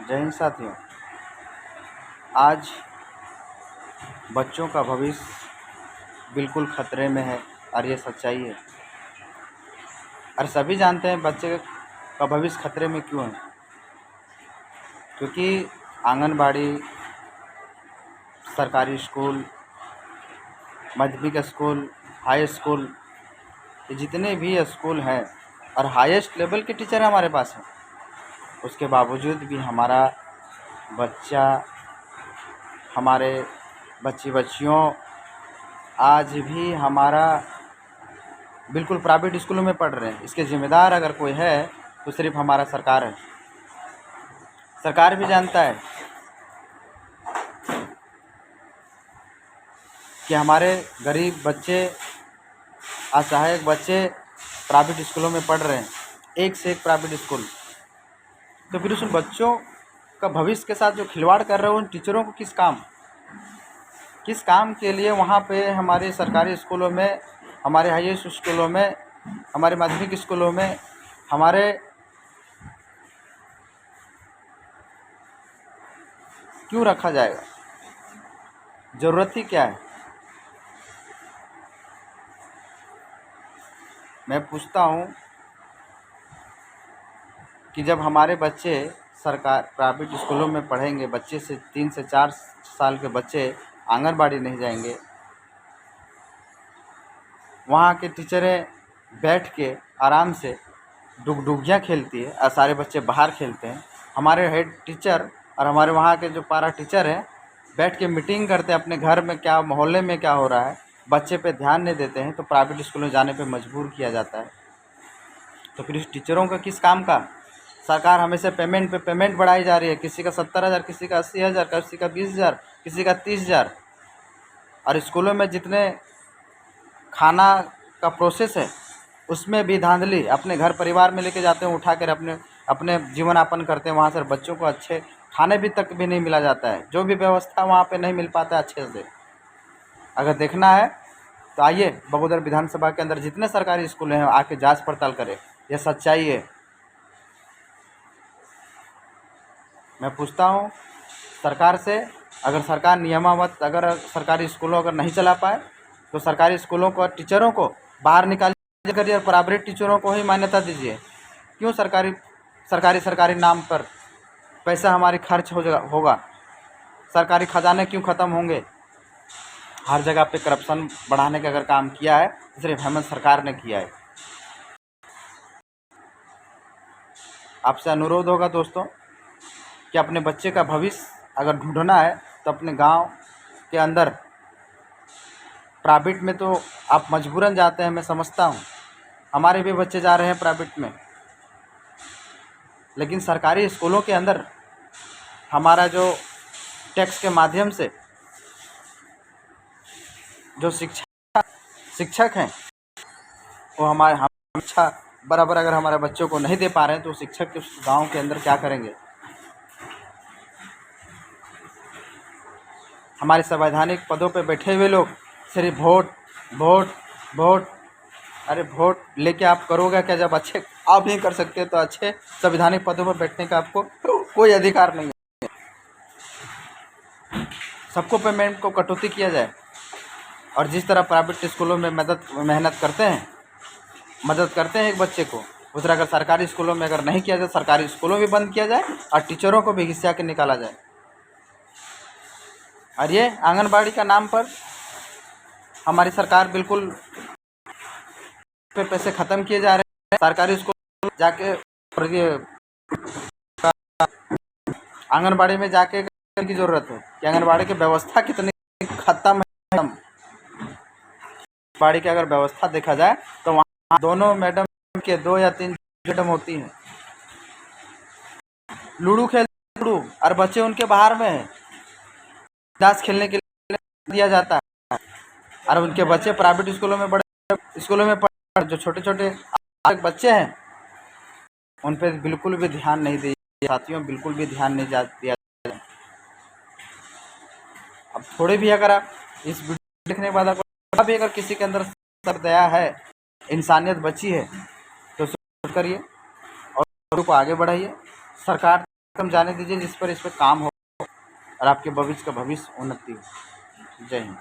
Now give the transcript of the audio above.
जय हिंद साथियों। आज बच्चों का भविष्य बिल्कुल खतरे में है और ये सच्चाई है। और सभी जानते हैं बच्चे का भविष्य खतरे में क्यों है, क्योंकि आंगनबाड़ी, सरकारी स्कूल, माध्यमिक स्कूल, हाई स्कूल, ये जितने भी स्कूल हैं और हाईएस्ट लेवल के टीचर हमारे पास हैं, उसके बावजूद भी हमारा बच्चा, हमारे बच्चियों आज भी हमारा बिल्कुल प्राइवेट स्कूलों में पढ़ रहे हैं। इसके ज़िम्मेदार अगर कोई है तो सिर्फ हमारा सरकार है। सरकार भी जानता है कि हमारे गरीब बच्चे, असहायक बच्चे प्राइवेट स्कूलों में पढ़ रहे हैं, एक से एक प्राइवेट स्कूल। तो फिर उस बच्चों का भविष्य के साथ जो खिलवाड़ कर रहे हो उन टीचरों को किस काम के लिए वहाँ पे हमारे सरकारी स्कूलों में, हमारे हाईएस्ट स्कूलों में, हमारे माध्यमिक स्कूलों में हमारे क्यों रखा जाएगा? ज़रूरत ही क्या है? मैं पूछता हूँ कि जब हमारे बच्चे सरकार प्राइवेट स्कूलों में पढ़ेंगे, बच्चे से 3 से 4 साल के बच्चे आंगनबाड़ी नहीं जाएंगे, वहाँ के टीचरें बैठ के आराम से डुगडुगियाँ खेलती है और सारे बच्चे बाहर खेलते हैं। हमारे हेड टीचर और हमारे वहाँ के जो पारा टीचर हैं बैठ के मीटिंग करते हैं अपने घर में क्या, मोहल्ले में क्या हो रहा है, बच्चे पे ध्यान नहीं देते हैं तो प्राइवेट स्कूलों जाने पे मजबूर किया जाता है। तो फिर इस टीचरों का किस काम का? सरकार हमेशा पेमेंट पे पेमेंट बढ़ाई जा रही है, किसी का 70,000, किसी का 80,000, किसी का 20,000, किसी का 30,000। और स्कूलों में जितने खाना का प्रोसेस है उसमें भी धांधली, अपने घर परिवार में लेके जाते हैं, उठा कर अपने जीवन यापन करते हैं। वहाँ से बच्चों को अच्छे खाने भी तक भी नहीं मिला जाता है, जो भी व्यवस्था वहाँ पे नहीं मिल पाता अच्छे से। अगर देखना है तो आइए बगोदर विधानसभा के अंदर जितने सरकारी स्कूल हैं आके जांच पड़ताल करें, यह सच्चाई है। मैं पूछता हूँ सरकार से, अगर सरकार नियमावत अगर सरकारी स्कूलों अगर नहीं चला पाए तो सरकारी स्कूलों को, टीचरों को बाहर निकालिए करिए और प्राइवेट टीचरों को ही मान्यता दीजिए। क्यों सरकारी नाम पर पैसा हमारी खर्च होगा? सरकारी खजाने क्यों ख़त्म होंगे? हर जगह पे करप्शन बढ़ाने का अगर काम किया है तो सिर्फ हेमंत सरकार ने किया है। आपसे अनुरोध होगा दोस्तों कि अपने बच्चे का भविष्य अगर ढूंढना है तो अपने गांव के अंदर प्राइवेट में तो आप मजबूरन जाते हैं, मैं समझता हूं, हमारे भी बच्चे जा रहे हैं प्राइवेट में, लेकिन सरकारी स्कूलों के अंदर हमारा जो टैक्स के माध्यम से जो शिक्षक हैं वो हमारे अच्छा बराबर अगर हमारे बच्चों को नहीं दे पा रहे हैं तो शिक्षक के गांव के अंदर क्या करेंगे? हमारे संवैधानिक पदों पे बैठे हुए लोग सिर्फ वोट वोट वोट, अरे वोट लेके आप करोगे क्या जब अच्छे आप नहीं कर सकते? तो अच्छे संवैधानिक पदों पर बैठने का आपको कोई अधिकार नहीं है। सबको पेमेंट को कटौती किया जाए और जिस तरह प्राइवेट स्कूलों में मेहनत करते हैं एक बच्चे को, उस तरह अगर सरकारी स्कूलों में अगर नहीं किया जाए, सरकारी स्कूलों भी बंद किया जाए और टीचरों को भी घिसिया के निकाला जाए। और ये आंगनबाड़ी का नाम पर हमारी सरकार बिल्कुल पे पैसे ख़त्म किए जा रहे हैं। सरकारी स्कूल जाके और ये आंगनबाड़ी में जाके की ज़रूरत है कि आंगनबाड़ी की व्यवस्था कितनी ख़त्म है। आंगनबाड़ी की अगर व्यवस्था देखा जाए तो वहाँ दोनों मैडम के 2 या 3 मैडम होती हैं, लूडो और बच्चे उनके बाहर में हैं, दास खेलने के लिए दिया जाता है। और उनके बच्चे प्राइवेट स्कूलों में, बड़े स्कूलों में पढ़, जो छोटे छोटे बच्चे हैं उन पर बिल्कुल भी ध्यान नहीं दिया साथियों, बिल्कुल भी ध्यान नहीं दिया जाए। अब थोड़े भी अगर आप इस वीडियो देखने के बाद आपको भी अगर किसी के अंदर दया है, इंसानियत बची है तो करिए और को आगे बढ़ाइए। सरकार कम जाने दीजिए जिस पर इस पर काम हो और आपके भविष्य का भविष्य उन्नति हो। जय हिंद।